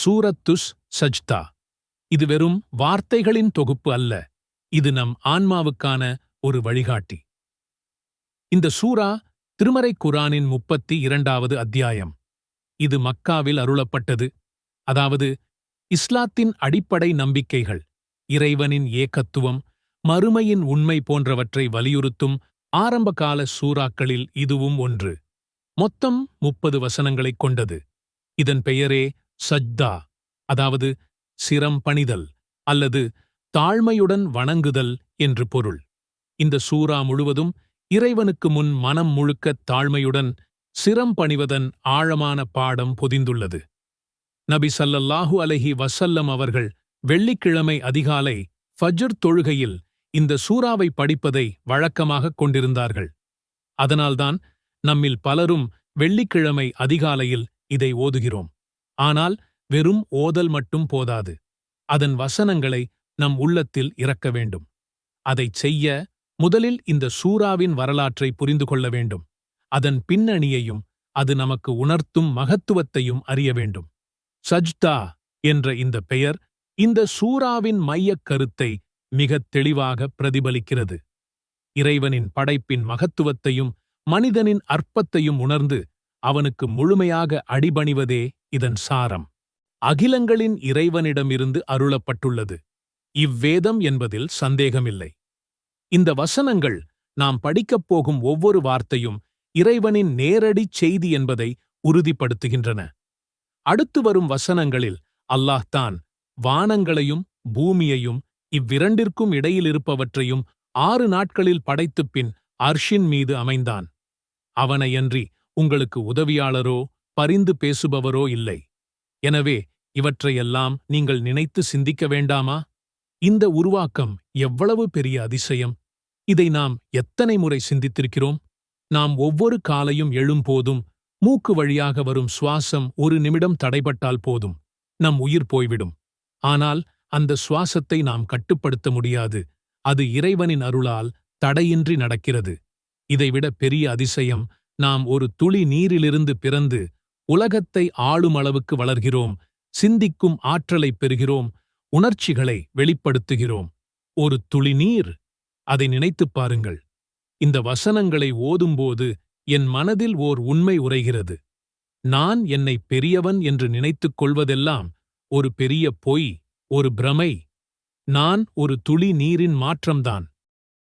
சூரத்துஸ் சஜ்தா. இது வெறும் வார்த்தைகளின் தொகுப்பு அல்ல, இது நம் ஆன்மாவுக்கான ஒரு வழிகாட்டி. இந்த சூரா திருமறை குரானின் 32வது அத்தியாயம். இது மக்காவில் அருளப்பட்டது. அதாவது இஸ்லாத்தின் அடிப்படை நம்பிக்கைகள், இறைவனின் ஏகத்துவம், மறுமையின் உண்மை போன்றவற்றை வலியுறுத்தும் ஆரம்பகால சூறாக்களில் இதுவும் ஒன்று. மொத்தம் 30 வசனங்களைக் கொண்டது. இதன் பெயரே சஜ்தா, அதாவது சிரம் பணிதல் அல்லது தாழ்மையுடன் வணங்குதல் என்று பொருள். இந்த சூரா முழுவதும் இறைவனுக்கு முன் மனம் முழுக்க தாழ்மையுடன் சிரம் பணிவதன் ஆழமான பாடம் பொதிந்துள்ளது. நபி ஸல்லல்லாஹு அலைஹி வஸல்லம் அவர்கள் வெள்ளிக்கிழமை அதிகாலை ஃபஜ்ர் தொழுகையில் இந்த சூராவை படிப்பதை வழக்கமாகக் கொண்டிருந்தார்கள். அதனால்தான் நம்மில் பலரும் வெள்ளிக்கிழமை அதிகாலையில் இதை ஓதுகிறோம். ஆனால் வெறும் ஓதல் மட்டும் போதாது, அதன் வசனங்களை நம் உள்ளத்தில் இறக்க வேண்டும். அதைச் செய்ய முதலில் இந்த சூராவின் வரலாற்றை புரிந்து கொள்ள வேண்டும். அதன் பின்னணியையும் அது நமக்கு உணர்த்தும் மகத்துவத்தையும் அறிய வேண்டும். சஜ்தா என்ற இந்த பெயர் இந்த சூராவின் மையக் கருத்தை மிகத் தெளிவாக பிரதிபலிக்கிறது. இறைவனின் படைப்பின் மகத்துவத்தையும் மனிதனின் அற்பத்தையும் உணர்ந்து அவனுக்கு முழுமையாக அடிபணிவதே இதன் சாரம். அகிலங்களின் இறைவனிடமிருந்து அருளப்பட்டுள்ளது இவ்வேதம் என்பதில் சந்தேகமில்லை. இந்த வசனங்கள் நாம் படிக்கப் போகும் ஒவ்வொரு வார்த்தையும் இறைவனின் நேரடிச் செய்தி என்பதை உறுதிப்படுத்துகின்றன. அடுத்து வரும் வசனங்களில் அல்லாஹ் தான் வானங்களையும் பூமியையும் இவ்விரண்டிற்கும் இடையிலிருப்பவற்றையும் 6 நாட்களில் படைத்துப் பின் அர்ஷின் மீது அமைந்தான். அவனையன்றி உங்களுக்கு உதவியாளரோ பரிந்து பேசுபவரோ இல்லை. எனவே இவற்றையெல்லாம் நீங்கள் நினைத்து சிந்திக்க வேண்டாமா? இந்த உருவாக்கம் எவ்வளவு பெரிய அதிசயம்! இதை நாம் எத்தனை முறை சிந்தித்திருக்கிறோம்? நாம் ஒவ்வொரு காலையும் எழும்போதும் மூக்கு வழியாக வரும் சுவாசம் 1 நிமிடம் தடைபட்டால் போதும், நம் உயிர் போய்விடும். ஆனால் அந்த சுவாசத்தை நாம் கட்டுப்படுத்த முடியாது. அது இறைவனின் அருளால் தடையின்றி நடக்கிறது. இதைவிட பெரிய அதிசயம், நாம் ஒரு துளி நீரிலிருந்து பிறந்து உலகத்தை ஆளும் அளவுக்கு வளர்கிறோம், சிந்திக்கும் ஆற்றலைப் பெறுகிறோம், உணர்ச்சிகளை வெளிப்படுத்துகிறோம். ஒரு துளி நீர்! அதை நினைத்துப் பாருங்கள். இந்த வசனங்களை ஓதும்போது என் மனதில் ஓர் உண்மை உறைகிறது. நான் என்னை பெரியவன் என்று நினைத்துக் கொள்வதெல்லாம் ஒரு பெரிய பொய், ஒரு பிரமை. நான் ஒரு துளி நீரின் மாற்றம்தான்.